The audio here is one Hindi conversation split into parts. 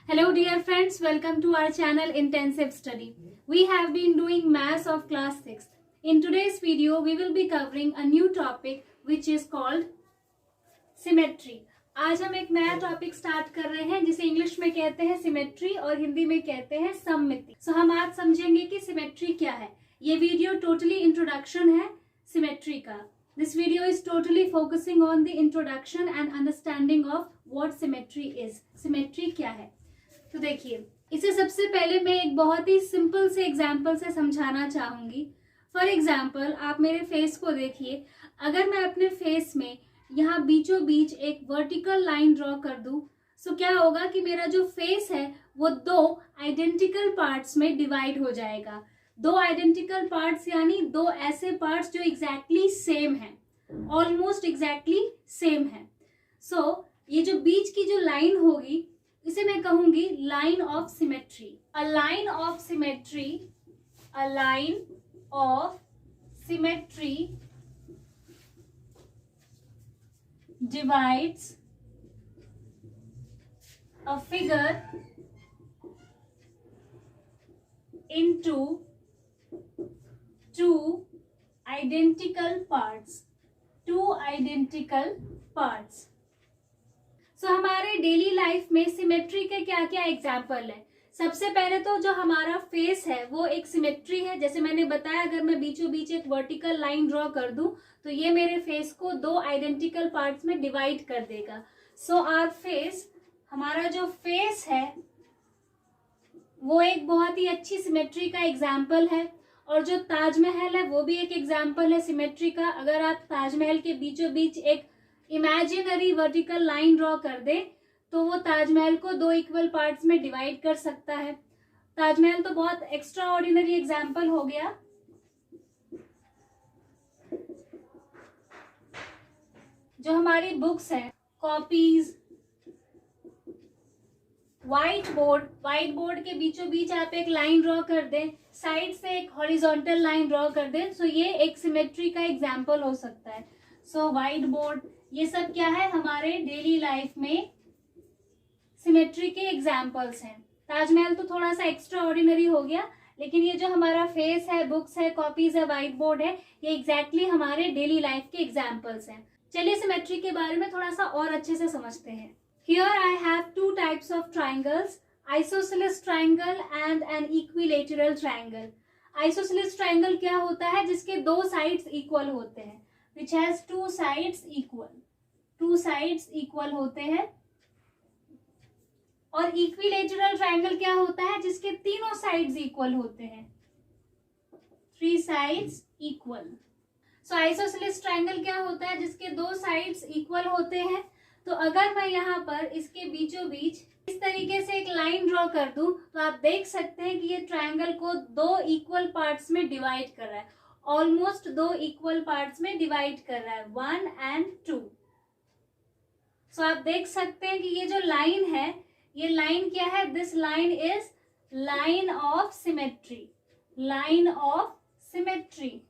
Hello dear friends, welcome to our channel Intensive Study. We have been doing Maths of class 6th. In today's video, we will be covering a new topic which is called Symmetry. आज हम एक नया टॉपिक स्टार्ट कर रहे हैं जिसे इंग्लिश में कहते हैं सिमेट्री और हिंदी में कहते हैं सममिति। सो हम आज समझेंगे कि सिमेट्री क्या है। ये वीडियो टोटली इंट्रोडक्शन है सिमेट्री का। This video is totally focusing on the introduction and understanding of what symmetry is. Symmetry क्या है? तो देखिए, इसे सबसे पहले मैं एक बहुत ही सिंपल से एग्जाम्पल से समझाना चाहूंगी। फॉर एग्जाम्पल, आप मेरे फेस को देखिए। अगर मैं अपने फेस में यहाँ बीचों बीच एक वर्टिकल लाइन ड्रॉ कर दूं, तो क्या होगा कि मेरा जो फेस है वो दो आइडेंटिकल पार्ट्स में डिवाइड हो जाएगा। दो आइडेंटिकल पार्ट्स यानी दो ऐसे पार्ट्स जो एग्जैक्टली सेम है, ऑलमोस्ट एग्जैक्टली सेम है। सो ये जो बीच की जो लाइन होगी इसे मैं कहूंगी line of symmetry. A line of symmetry, a line of symmetry divides a figure into two identical parts. सो हमारे डेली लाइफ में सिमेट्री के क्या क्या एग्जाम्पल है। सबसे पहले तो जो हमारा फेस है वो एक सिमेट्री है। जैसे मैंने बताया, अगर मैं बीचों बीच एक वर्टिकल लाइन ड्रॉ कर दूं तो ये मेरे फेस को दो आइडेंटिकल पार्ट्स में डिवाइड कर देगा। सो आवर फेस, हमारा जो फेस है वो एक बहुत ही अच्छी सिमेट्री का एग्जाम्पल है। और जो ताजमहल है वो भी एक एग्जाम्पल है सिमेट्री का। अगर आप ताजमहल के बीचों बीच एक इमेजिनरी वर्टिकल लाइन ड्रॉ कर दे तो वो ताजमहल को दो इक्वल पार्ट्स में डिवाइड कर सकता है। ताजमहल तो बहुत एक्स्ट्रा ऑर्डिनरी एग्जाम्पल हो गया। जो हमारी बुक्स हैं, कॉपीज, व्हाइट बोर्ड के बीचों बीच आप एक लाइन ड्रॉ कर दें, साइड से एक हॉरिजॉन्टल लाइन ड्रॉ कर दें, तो ये एक सिमेट्री का एग्जाम्पल हो सकता है। सो व्हाइट बोर्ड, ये सब क्या है, हमारे डेली लाइफ में सिमेट्री के एग्जाम्पल्स हैं। ताजमहल तो थोड़ा सा एक्स्ट्रा ऑर्डिनरी हो गया, लेकिन ये जो हमारा फेस है, बुक्स है, कॉपीज है, व्हाइट बोर्ड है, ये एग्जैक्टली हमारे डेली लाइफ के एग्जाम्पल्स हैं। चलिए सिमेट्री के बारे में थोड़ा सा और अच्छे से समझते हैं। Here I have two types of triangles, isosceles triangle and an equilateral triangle. Isosceles triangle क्या होता है, जिसके दो साइड्स इक्वल होते हैं, which has two sides equal. Two sides equal होते हैं। और इक्विलेटरल ट्रायंगल क्या होता है, जिसके तीनों साइड्स इक्वल होते हैं, थ्री साइड्स इक्वल। सो आइसोसेलेस ट्रायंगल क्या होता है, जिसके दो साइड्स इक्वल होते हैं। तो अगर मैं यहाँ पर इसके बीचों बीच इस तरीके से एक लाइन ड्रॉ कर दूं तो आप देख सकते हैं कि ये ट्रायंगल को दो इक्वल पार्ट्स में डिवाइड कर रहा है, ऑलमोस्ट दो इक्वल पार्ट्स में डिवाइड कर रहा है, 1 and 2। सो आप देख सकते हैं कि ये जो लाइन है, ये लाइन क्या है, this line is line of symmetry, line of symmetry.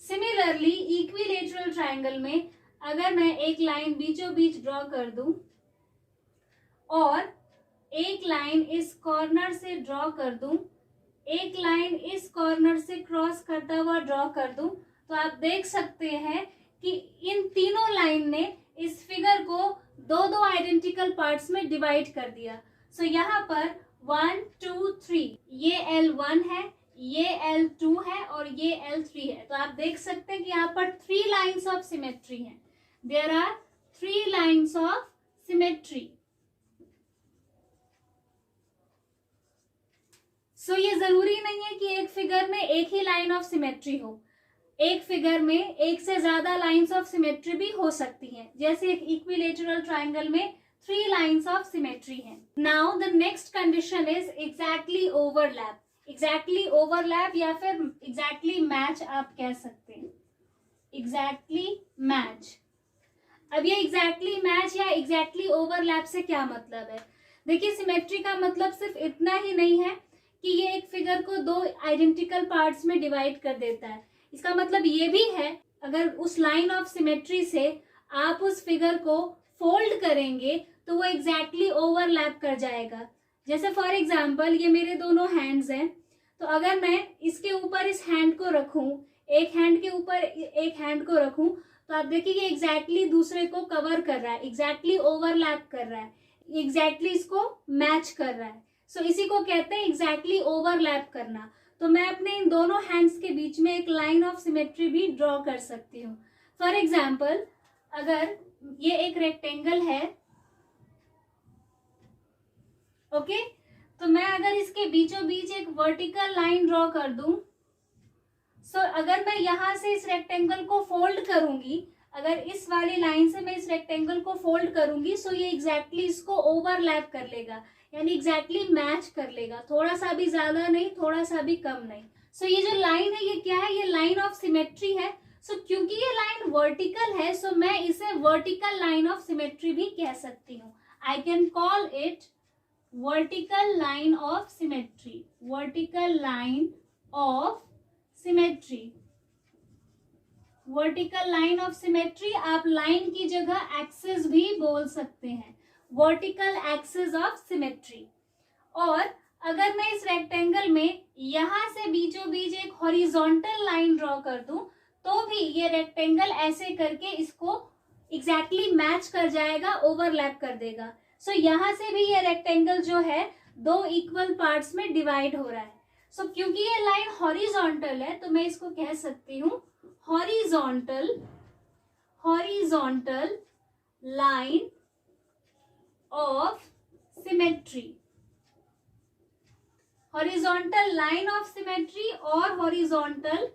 Similarly equilateral triangle में अगर मैं एक लाइन बीचों बीच ड्रॉ कर दूं और एक लाइन इस कॉर्नर से ड्रॉ कर दूं, एक लाइन इस कॉर्नर से क्रॉस करता हुआ ड्रॉ कर दूं, तो आप देख सकते हैं कि इन तीनों लाइन ने इस फिगर को दो दो आइडेंटिकल पार्ट्स में डिवाइड कर दिया। सो यहाँ पर 1 2 3, ये L1 है, ये L2 है और ये L3 है। तो आप देख सकते हैं कि यहाँ पर 3 लाइन्स ऑफ सिमेट्री हैं। There are 3 lines of symmetry. So ये जरूरी नहीं है कि एक फिगर में एक ही लाइन ऑफ सिमेट्री हो। एक फिगर में एक से ज्यादा लाइन्स ऑफ सिमेट्री भी हो सकती हैं, जैसे एक इक्विलेटरल ट्रायंगल में 3 लाइन्स ऑफ सिमेट्री हैं। Now the next condition is exactly overlap. Exactly overlap या फिर एग्जैक्टली मैच आप कह सकते हैं, एग्जैक्टली मैच। अब ये एग्जैक्टली मैच या एग्जैक्टली ओवरलैप से क्या मतलब है। देखिए, सिमेट्री का मतलब सिर्फ इतना ही नहीं है कि ये एक फिगर को दो आइडेंटिकल पार्ट्स में डिवाइड कर देता है। इसका मतलब ये भी है, अगर उस लाइन ऑफ सिमेट्री से आप उस फिगर को फोल्ड करेंगे तो वो एग्जैक्टली ओवरलैप कर जाएगा। जैसे फॉर एग्जाम्पल ये मेरे दोनों हैंड्स हैं, तो अगर मैं इसके ऊपर इस हैंड को रखूं, एक हैंड के ऊपर एक हैंड को रखूं, तो आप देखिए ये एग्जैक्टली दूसरे को कवर कर रहा है, एग्जैक्टली ओवरलैप कर रहा है, एग्जैक्टली इसको मैच कर रहा है। सो इसी को कहते हैं एग्जैक्टली ओवरलैप करना। तो मैं अपने इन दोनों हैंड्स के बीच में एक लाइन ऑफ सिमेट्री भी ड्रॉ कर सकती हूँ। फॉर एग्जाम्पल अगर ये एक रेक्टेंगल है, ओके, तो मैं अगर इसके बीचों बीच एक वर्टिकल लाइन ड्रॉ कर दूं, सो अगर मैं यहां से इस रेक्टेंगल को फोल्ड करूंगी, अगर इस वाली लाइन से मैं इस रेक्टेंगल को फोल्ड करूंगी, सो ये एग्जैक्टली इसको ओवरलैप कर लेगा, यानी एग्जैक्टली मैच कर लेगा, थोड़ा सा भी ज्यादा नहीं, थोड़ा सा भी कम नहीं। सो ये जो लाइन है ये क्या है, ये लाइन ऑफ सिमेट्री है। सो क्योंकि ये लाइन वर्टिकल है, सो मैं इसे वर्टिकल लाइन ऑफ सिमेट्री भी कह सकती हूँ। I can call it vertical line of symmetry, vertical line of symmetry, vertical line of symmetry. आप लाइन की जगह एक्सिस भी बोल सकते हैं, वर्टिकल एक्सिस ऑफ सिमेट्री। और अगर मैं इस रेक्टेंगल में यहां से बीचों बीच एक हॉरिजॉन्टल लाइन ड्रॉ कर दूं, तो भी ये रेक्टेंगल ऐसे करके इसको एग्जैक्टली मैच कर जाएगा, ओवरलैप कर देगा। सो यहां से भी ये रेक्टेंगल जो है दो इक्वल पार्ट्स में डिवाइड हो रहा है। सो क्योंकि ये लाइन हॉरिजॉन्टल है, तो मैं इसको कह सकती हूँ horizontal, horizontal line of symmetry, horizontal line of symmetry और हॉरिजॉन्टल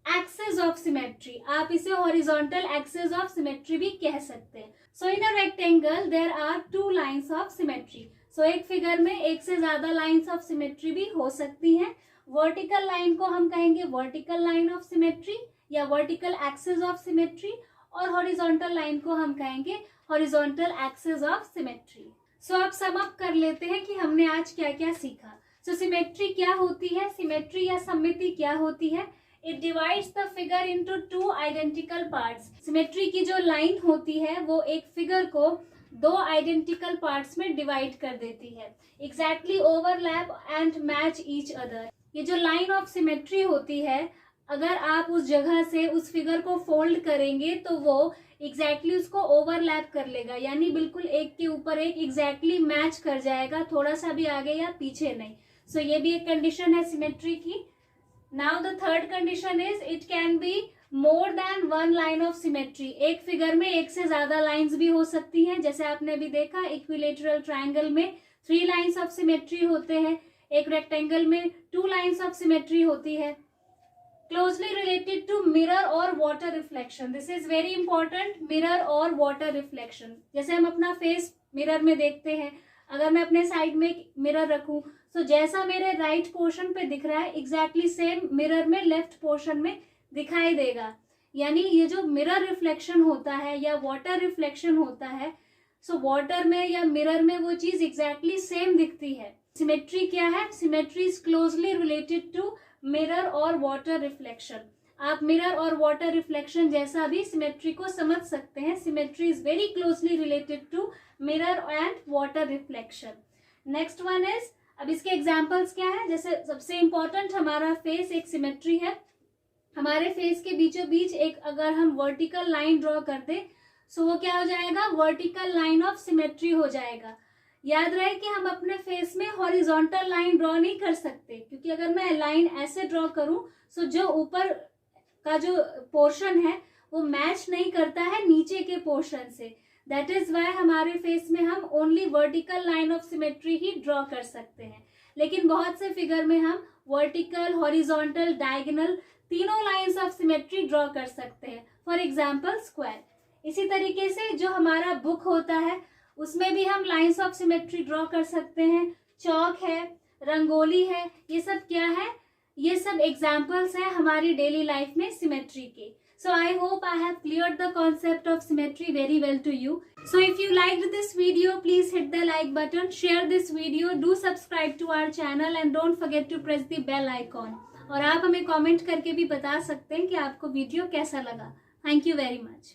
एक्सिस ऑफ सिमेट्री। आप इसे हॉरिजॉन्टल एक्सिस ऑफ सिमेट्री भी कह सकते हैं। So in a rectangle there are two lines of symmetry. So एक फिगर में एक से ज्यादा लाइंस ऑफ सिमेट्री भी हो सकती हैं। वर्टिकल लाइन को हम कहेंगे वर्टिकल लाइन ऑफ सिमेट्री या वर्टिकल एक्सिस ऑफ सिमेट्री, और हॉरिजॉन्टल लाइन को हम कहेंगे हॉरिजॉन्टल एक्सिस ऑफ सिमेट्री। सो आप सम अप कर लेते हैं कि हमने आज क्या क्या सीखा। सो सिमेट्री क्या होती है, सिमेट्री या सममिति क्या होती है? It divides the figure into two identical parts. Symmetry की जो लाइन होती है वो एक फिगर को दो आइडेंटिकल पार्ट्स में डिवाइड कर देती है, exactly overlap and match each other. ये जो लाइन ऑफ सिमेट्री होती है, अगर आप उस जगह से उस फिगर को फोल्ड करेंगे तो वो एग्जैक्टली उसको ओवरलैप कर लेगा, यानी बिल्कुल एक के ऊपर एक एग्जैक्टली मैच कर जाएगा, थोड़ा सा भी आगे या पीछे नहीं। सो ये भी एक कंडीशन है सिमेट्री की। Now the third condition is it can be more than one line of symmetry. एक फिगर में एक से ज्यादा लाइंस भी हो सकती हैं, जैसे आपने अभी देखा इक्विलेटरल ट्रायंगल में 3 लाइंस ऑफ सिमेट्री होते हैं, एक रेक्टेंगल में 2 लाइंस ऑफ सिमेट्री होती है। क्लोजली रिलेटेड टू मिरर और water reflection, this is very important, mirror और वाटर रिफ्लेक्शन। जैसे हम अपना फेस मिरर में देखते हैं, अगर मैं अपने साइड में एक मिरर रखूं, तो जैसा मेरे राइट पोर्शन पे दिख रहा है एग्जैक्टली सेम मिरर में लेफ्ट पोर्शन में दिखाई देगा। यानी ये जो मिरर रिफ्लेक्शन होता है या वाटर रिफ्लेक्शन होता है, सो वाटर में या मिरर में वो चीज एग्जैक्टली सेम दिखती है। सिमेट्री क्या है? Symmetry is closely related to mirror और वाटर रिफ्लेक्शन। आप मिरर और वाटर रिफ्लेक्शन जैसा भी सिमेट्री को समझ सकते हैं। Symmetry is very closely related to mirror and water reflection. Next one is, अब इसके एग्जाम्पल्स क्या है? जैसे सबसे इंपॉर्टेंट हमारा फेस एक सिमेट्री है, हमारे फेस के बीचों बीच एक अगर हम वर्टिकल लाइन ड्रॉ कर दे, सो वो क्या हो जाएगा? वर्टिकल लाइन ऑफ सिमेट्री हो जाएगा। याद रहे कि हम अपने फेस में हॉरिजॉन्टल लाइन ड्रॉ नहीं कर सकते, क्योंकि अगर मैं लाइन ऐसे ड्रॉ करूं, सो जो ऊपर का जो पोर्शन है वो मैच नहीं करता है नीचे के पोर्शन से। दैट इज वाई हमारे फेस में हम only vertical line of symmetry he draw कर सकते हैं, लेकिन बहुत से फिगर में हम वर्टिकल, हॉरिजॉन्टल, डायगोनल तीनों लाइंस ऑफ सिमेट्री ड्रॉ कर सकते हैं। For example square. इसी तरीके से जो हमारा बुक होता है उसमें भी हम लाइंस ऑफ सिमेट्री ड्रॉ कर सकते हैं। चौक है, रंगोली है, ये सब क्या है? ये सब एग्जाम्पल्स हैं हमारी डेली लाइफ में सिमेट्री के। So I hope I have cleared the concept of symmetry very well to you. So if you liked this video, please hit the like button, share this video, do subscribe to our channel and don't forget to press the bell icon. और आप हमें comment करके भी बता सकते हैं कि आपको वीडियो कैसा लगा। Thank you very much.